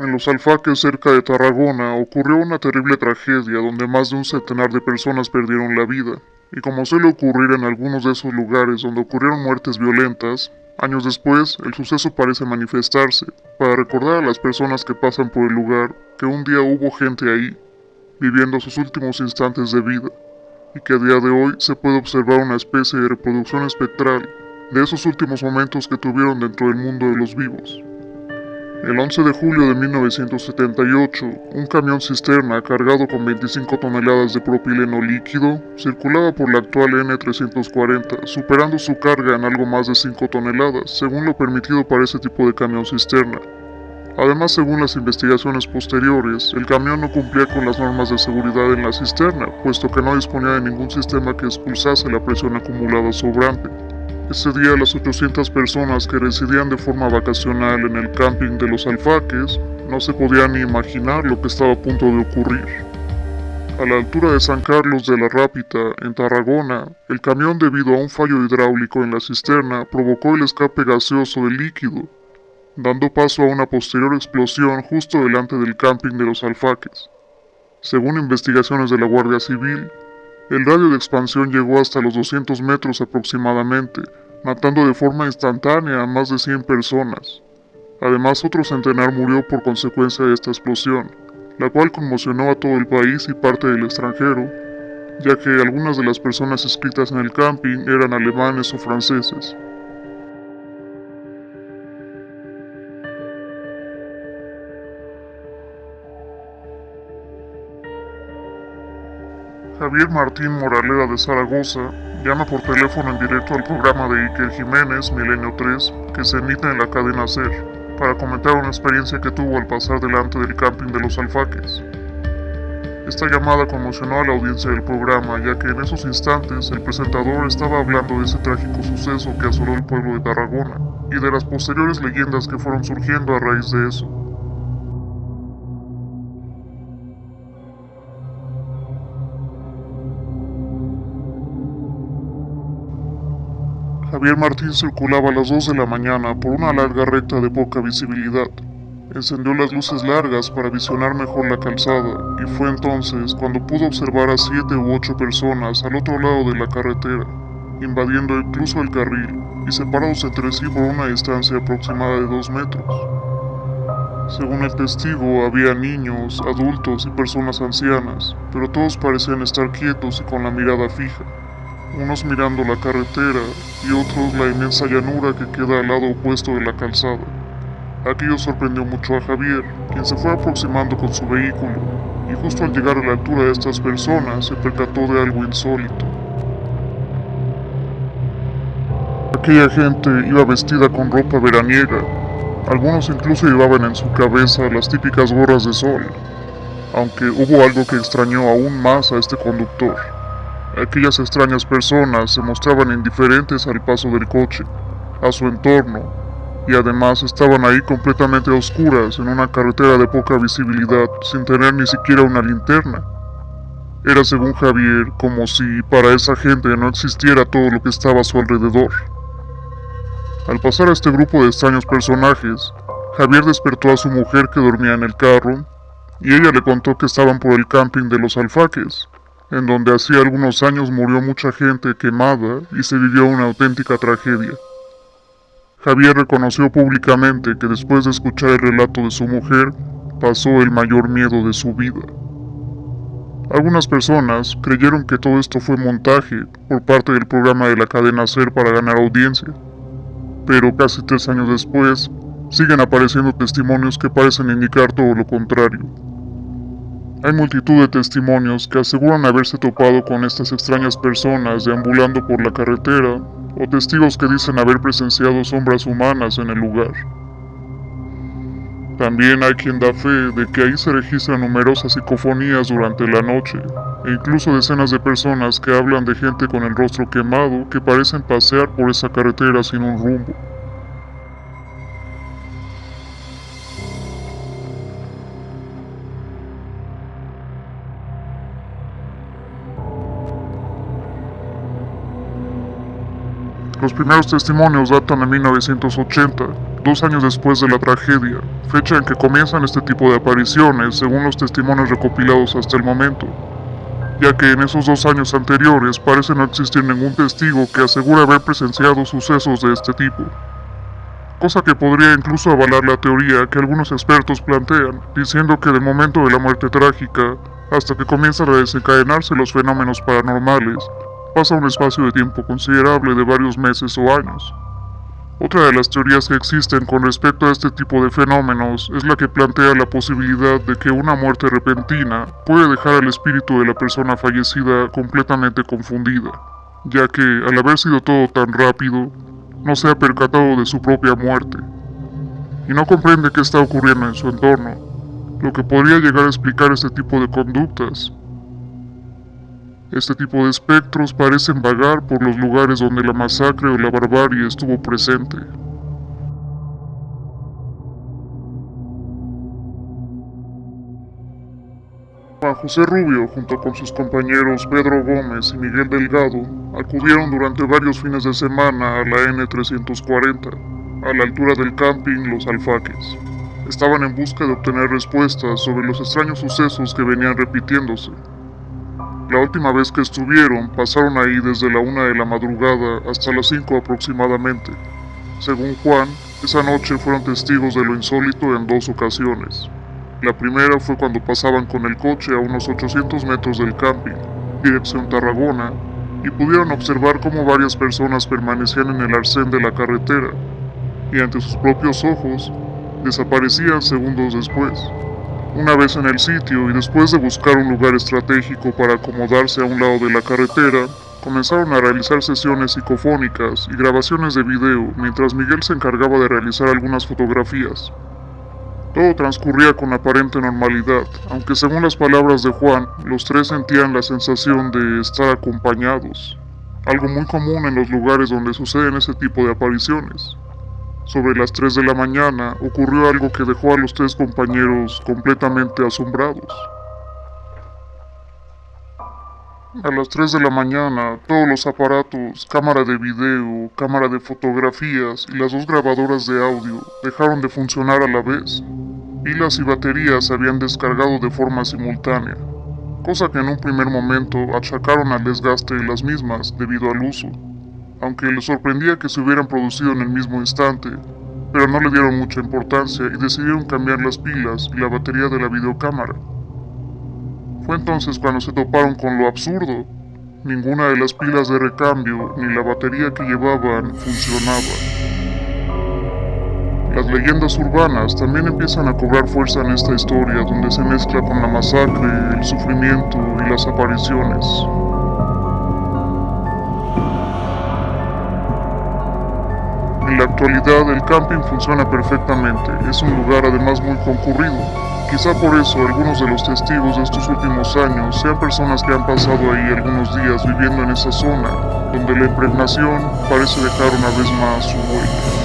En los Alfaques, cerca de Tarragona, ocurrió una terrible tragedia donde más de un centenar de personas perdieron la vida. Y como suele ocurrir en algunos de esos lugares donde ocurrieron muertes violentas, años después el suceso parece manifestarse, para recordar a las personas que pasan por el lugar que un día hubo gente ahí, viviendo sus últimos instantes de vida, y que a día de hoy se puede observar una especie de reproducción espectral de esos últimos momentos que tuvieron dentro del mundo de los vivos. El 11 de julio de 1978, un camión cisterna cargado con 25 toneladas de propileno líquido circulaba por la actual N340, superando su carga en algo más de 5 toneladas, según lo permitido para ese tipo de camión cisterna. Además, según las investigaciones posteriores, el camión no cumplía con las normas de seguridad en la cisterna, puesto que no disponía de ningún sistema que expulsase la presión acumulada sobrante. Ese día las 800 personas que residían de forma vacacional en el camping de los Alfaques no se podían ni imaginar lo que estaba a punto de ocurrir. A la altura de San Carlos de la Rápita, en Tarragona, el camión, debido a un fallo hidráulico en la cisterna, provocó el escape gaseoso del líquido, dando paso a una posterior explosión justo delante del camping de los Alfaques. Según investigaciones de la Guardia Civil, el radio de expansión llegó hasta los 200 metros aproximadamente, matando de forma instantánea a más de 100 personas. Además, otro centenar murió por consecuencia de esta explosión, la cual conmocionó a todo el país y parte del extranjero, ya que algunas de las personas inscritas en el camping eran alemanes o franceses. Javier Martín Moraleda de Zaragoza llama por teléfono en directo al programa de Iker Jiménez, Milenio 3, que se emite en la cadena SER, para comentar una experiencia que tuvo al pasar delante del camping de los Alfaques. Esta llamada conmocionó a la audiencia del programa, ya que en esos instantes el presentador estaba hablando de ese trágico suceso que asoló el pueblo de Tarragona, y de las posteriores leyendas que fueron surgiendo a raíz de eso. Javier Martín circulaba a las 2 de la mañana por una larga recta de poca visibilidad. Encendió las luces largas para visionar mejor la calzada, y fue entonces cuando pudo observar a 7 u 8 personas al otro lado de la carretera, invadiendo incluso el carril, y separados entre sí por una distancia aproximada de 2 metros. Según el testigo, había niños, adultos y personas ancianas, pero todos parecían estar quietos y con la mirada fija, unos mirando la carretera y otros la inmensa llanura que queda al lado opuesto de la calzada. Aquello sorprendió mucho a Javier, quien se fue aproximando con su vehículo, y justo al llegar a la altura de estas personas se percató de algo insólito. Aquella gente iba vestida con ropa veraniega, algunos incluso llevaban en su cabeza las típicas gorras de sol, aunque hubo algo que extrañó aún más a este conductor. Aquellas extrañas personas se mostraban indiferentes al paso del coche, a su entorno, y además estaban ahí completamente a oscuras en una carretera de poca visibilidad, sin tener ni siquiera una linterna. Era, según Javier, como si para esa gente no existiera todo lo que estaba a su alrededor. Al pasar a este grupo de extraños personajes, Javier despertó a su mujer que dormía en el carro, y ella le contó que estaban por el camping de los Alfaques, en donde hacía algunos años murió mucha gente quemada y se vivió una auténtica tragedia. Javier reconoció públicamente que después de escuchar el relato de su mujer, pasó el mayor miedo de su vida. Algunas personas creyeron que todo esto fue montaje por parte del programa de la cadena SER para ganar audiencia, pero casi 3 años después, siguen apareciendo testimonios que parecen indicar todo lo contrario. Hay multitud de testimonios que aseguran haberse topado con estas extrañas personas deambulando por la carretera, o testigos que dicen haber presenciado sombras humanas en el lugar. También hay quien da fe de que ahí se registran numerosas psicofonías durante la noche, e incluso decenas de personas que hablan de gente con el rostro quemado que parecen pasear por esa carretera sin un rumbo. Los primeros testimonios datan de 1980, 2 años después de la tragedia, fecha en que comienzan este tipo de apariciones según los testimonios recopilados hasta el momento, ya que en esos 2 años anteriores parece no existir ningún testigo que asegure haber presenciado sucesos de este tipo, cosa que podría incluso avalar la teoría que algunos expertos plantean, diciendo que del momento de la muerte trágica hasta que comienzan a desencadenarse los fenómenos paranormales, pasa un espacio de tiempo considerable de varios meses o años. Otra de las teorías que existen con respecto a este tipo de fenómenos es la que plantea la posibilidad de que una muerte repentina puede dejar al espíritu de la persona fallecida completamente confundida, ya que al haber sido todo tan rápido, no se ha percatado de su propia muerte, y no comprende qué está ocurriendo en su entorno, lo que podría llegar a explicar este tipo de conductas. Este tipo de espectros parecen vagar por los lugares donde la masacre o la barbarie estuvo presente. Juan José Rubio, junto con sus compañeros Pedro Gómez y Miguel Delgado, acudieron durante varios fines de semana a la N340, a la altura del camping Los Alfaques. Estaban en busca de obtener respuestas sobre los extraños sucesos que venían repitiéndose. La última vez que estuvieron, pasaron ahí desde la 1 de la madrugada hasta las 5 aproximadamente. Según Juan, esa noche fueron testigos de lo insólito en 2 ocasiones. La primera fue cuando pasaban con el coche a unos 800 metros del camping, dirección Tarragona, y pudieron observar cómo varias personas permanecían en el arcén de la carretera, y ante sus propios ojos, desaparecían segundos después. Una vez en el sitio y después de buscar un lugar estratégico para acomodarse a un lado de la carretera, comenzaron a realizar sesiones psicofónicas y grabaciones de video mientras Miguel se encargaba de realizar algunas fotografías. Todo transcurría con aparente normalidad, aunque según las palabras de Juan, los 3 sentían la sensación de estar acompañados, algo muy común en los lugares donde suceden ese tipo de apariciones. Sobre las 3 de la mañana ocurrió algo que dejó a los 3 compañeros completamente asombrados. A las 3 de la mañana, todos los aparatos, cámara de video, cámara de fotografías y las 2 grabadoras de audio dejaron de funcionar a la vez. Pilas y baterías se habían descargado de forma simultánea, cosa que en un primer momento achacaron al desgaste de las mismas debido al uso, aunque les sorprendía que se hubieran producido en el mismo instante, pero no le dieron mucha importancia y decidieron cambiar las pilas y la batería de la videocámara. Fue entonces cuando se toparon con lo absurdo. Ninguna de las pilas de recambio ni la batería que llevaban funcionaba. Las leyendas urbanas también empiezan a cobrar fuerza en esta historia, donde se mezcla con la masacre, el sufrimiento y las apariciones. En la actualidad el camping funciona perfectamente, es un lugar además muy concurrido. Quizá por eso algunos de los testigos de estos últimos años sean personas que han pasado ahí algunos días viviendo en esa zona, donde la impregnación parece dejar una vez más su huella.